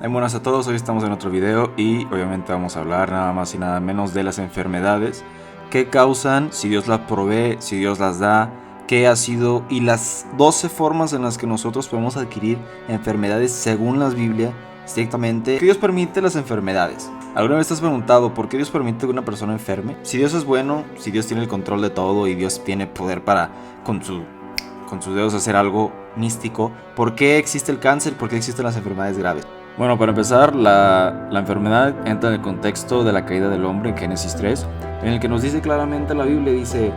Buenas a todos, hoy estamos en otro video y obviamente vamos a hablar nada más y nada menos de las enfermedades que causan, si Dios las provee, si Dios las da, qué ha sido y las 12 formas en las que nosotros podemos adquirir enfermedades según la Biblia, estrictamente. ¿Qué Dios permite las enfermedades? ¿Alguna vez te has preguntado por qué Dios permite que una persona enferme? Si Dios es bueno, si Dios tiene el control de todo y Dios tiene poder para con sus dedos hacer algo místico, ¿por qué existe el cáncer? ¿Por qué existen las enfermedades graves? Bueno, para empezar, la enfermedad entra en el contexto de la caída del hombre en Génesis 3, en el que nos dice claramente la Biblia, dice,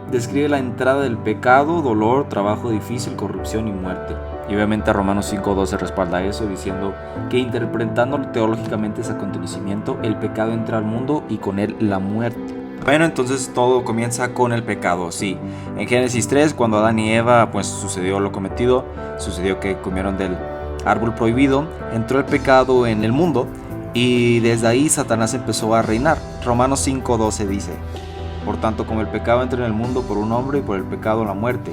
describe la entrada del pecado, dolor, trabajo difícil, corrupción y muerte. Y obviamente Romanos 5:12 respalda eso, diciendo que interpretando teológicamente ese acontecimiento, el pecado entra al mundo y con él la muerte. Bueno, entonces todo comienza con el pecado, sí. En Génesis 3, cuando Adán y Eva, pues sucedió lo cometido, sucedió que comieron del árbol prohibido, entró el pecado en el mundo y desde ahí Satanás empezó a reinar. Romanos 5:12 dice, por tanto como el pecado entra en el mundo por un hombre y por el pecado la muerte.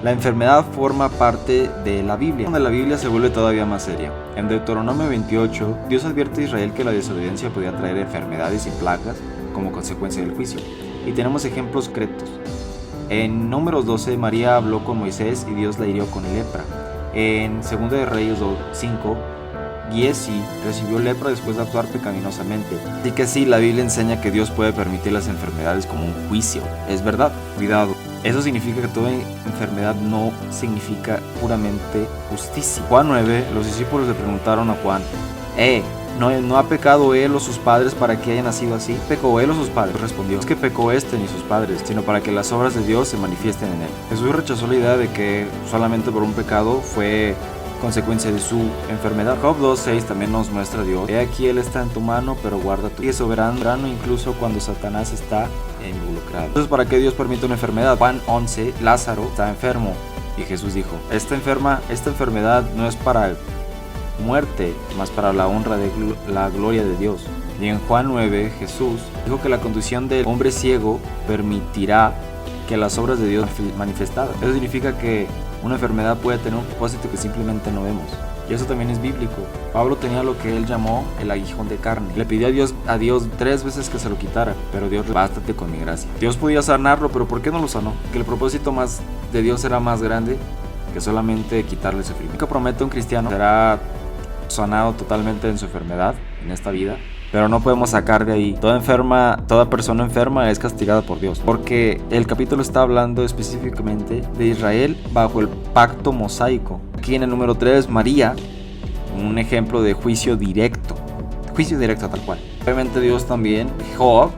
La enfermedad forma parte de la Biblia, donde la Biblia se vuelve todavía más seria. En Deuteronomio 28, Dios advierte a Israel que la desobediencia podía traer enfermedades y plagas como consecuencia del juicio. Y tenemos ejemplos concretos. En Números 12, María habló con Moisés y Dios la hirió con lepra. En 2 de Reyes 5, Giezi recibió lepra después de actuar pecaminosamente. Así que sí, la Biblia enseña que Dios puede permitir las enfermedades como un juicio. Es verdad, cuidado. Eso significa que toda enfermedad no significa puramente justicia. Juan 9, los discípulos le preguntaron a Juan, ¿no ha pecado él o sus padres para que haya nacido así? ¿Pecó él o sus padres? Respondió, es que pecó este ni sus padres, sino para que las obras de Dios se manifiesten en él. Jesús rechazó la idea de que solamente por un pecado fue consecuencia de su enfermedad. Job 2:6 también nos muestra a Dios. He aquí él está en tu mano, pero guarda tu. Y es soberano incluso cuando Satanás está involucrado. Entonces, ¿para qué Dios permite una enfermedad? Juan 11, Lázaro está enfermo y Jesús dijo, esta enfermedad no es para muerte, más para la honra de la gloria de Dios. Y en Juan 9, Jesús dijo que la condición del hombre ciego permitirá que las obras de Dios manifestadas. Eso significa que una enfermedad puede tener un propósito que simplemente no vemos. Y eso también es bíblico. Pablo tenía lo que él llamó el aguijón de carne. Le pidió a Dios 3 veces que se lo quitara, pero Dios, bástate con mi gracia. Dios podía sanarlo, pero ¿por qué no lo sanó? Que el propósito más de Dios era más grande que solamente quitarle el sufrimiento. Lo que promete un cristiano será sanado totalmente en su enfermedad en esta vida, pero no podemos sacar de ahí. Toda persona enferma es castigada por Dios, porque el capítulo está hablando específicamente de Israel bajo el pacto mosaico. Aquí en el número 3, María, un ejemplo de juicio directo tal cual. Obviamente Dios también, Job,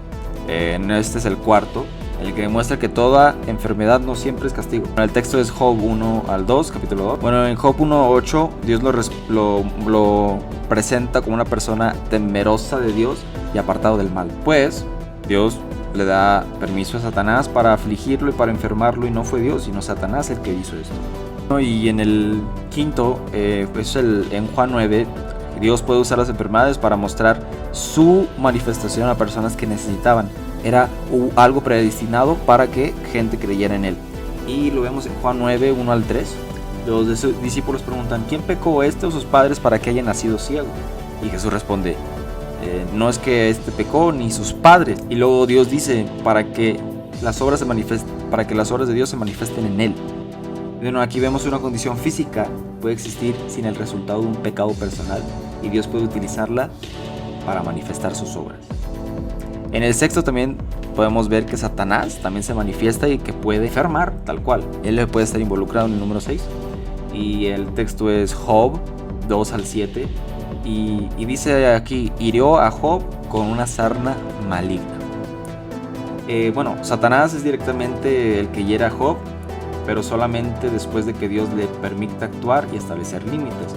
este es el cuarto, el que demuestra que toda enfermedad no siempre es castigo. El texto es Job 1-2, capítulo 2. Bueno, en Job 1:8, Dios lo presenta como una persona temerosa de Dios y apartado del mal. Pues, Dios le da permiso a Satanás para afligirlo y para enfermarlo, y no fue Dios, sino Satanás el que hizo esto. Y en el quinto, en Juan 9, Dios puede usar las enfermedades para mostrar su manifestación a personas que necesitaban. Era algo predestinado para que gente creyera en él. Y lo vemos en Juan 9, 1-3. Los discípulos preguntan, ¿quién pecó, este o sus padres, para que haya nacido ciego? Y Jesús responde, no es que este pecó ni sus padres. Y luego Dios dice, para que las obras de Dios se manifiesten en él. Bueno, aquí vemos una condición física puede existir sin el resultado de un pecado personal, y Dios puede utilizarla para manifestar sus obras. En el sexto también podemos ver que Satanás también se manifiesta y que puede enfermar, tal cual. Él puede estar involucrado en el número 6. Y el texto es Job 2-7. Y dice aquí, hirió a Job con una sarna maligna. Satanás es directamente el que hiere a Job, pero solamente después de que Dios le permita actuar y establecer límites.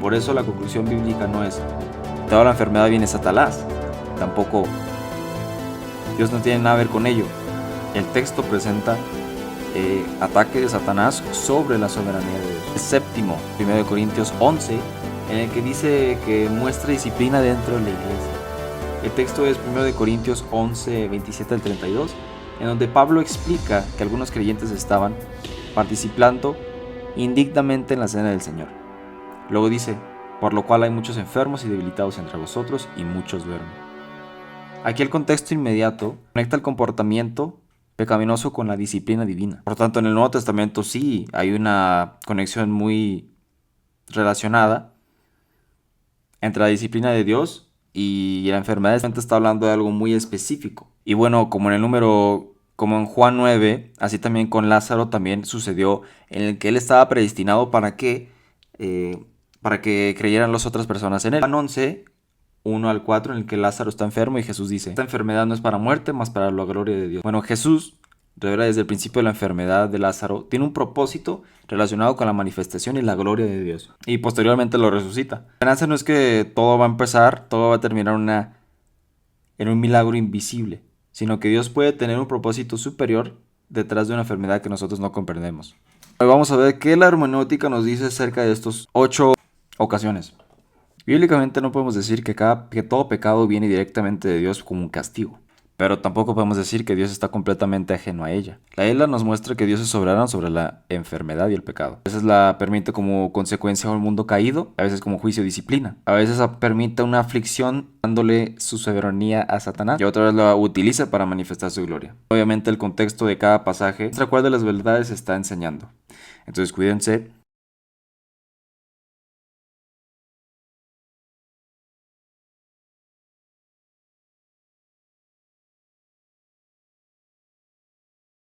Por eso la conclusión bíblica no es, toda la enfermedad viene de Satanás. Tampoco, Dios no tiene nada que ver con ello. El texto presenta ataque de Satanás sobre la soberanía de Dios. El séptimo, 1 Corintios 11, en el que dice que muestra disciplina dentro de la iglesia. El texto es 1 Corintios 11, 27-32, en donde Pablo explica que algunos creyentes estaban participando indignamente en la cena del Señor. Luego dice, por lo cual hay muchos enfermos y debilitados entre vosotros y muchos duermen. Aquí el contexto inmediato conecta el comportamiento pecaminoso con la disciplina divina. Por tanto, en el Nuevo Testamento sí hay una conexión muy relacionada entre la disciplina de Dios y la enfermedad. Está hablando de algo muy específico. Y bueno, como en Juan 9, así también con Lázaro también sucedió, en el que él estaba predestinado para que creyeran las otras personas en él. Juan 11, 1 al 4, en el que Lázaro está enfermo y Jesús dice: esta enfermedad no es para muerte, más para la gloria de Dios. Bueno, Jesús revela desde el principio de la enfermedad de Lázaro, tiene un propósito relacionado con la manifestación y la gloria de Dios. Y posteriormente lo resucita. La esperanza no es que todo va a empezar, todo va a terminar en un milagro invisible, sino que Dios puede tener un propósito superior detrás de una enfermedad que nosotros no comprendemos. Hoy vamos a ver qué la hermenéutica nos dice acerca de estos 8 ocasiones. Bíblicamente no podemos decir que todo pecado viene directamente de Dios como un castigo, pero tampoco podemos decir que Dios está completamente ajeno a ella. La Biblia nos muestra que Dios es soberano sobre la enfermedad y el pecado. A veces la permite como consecuencia a un mundo caído, a veces como juicio o disciplina. A veces permite una aflicción dándole su soberanía a Satanás y otra vez la utiliza para manifestar su gloria. Obviamente el contexto de cada pasaje muestra cuál de las verdades está enseñando. Entonces cuídense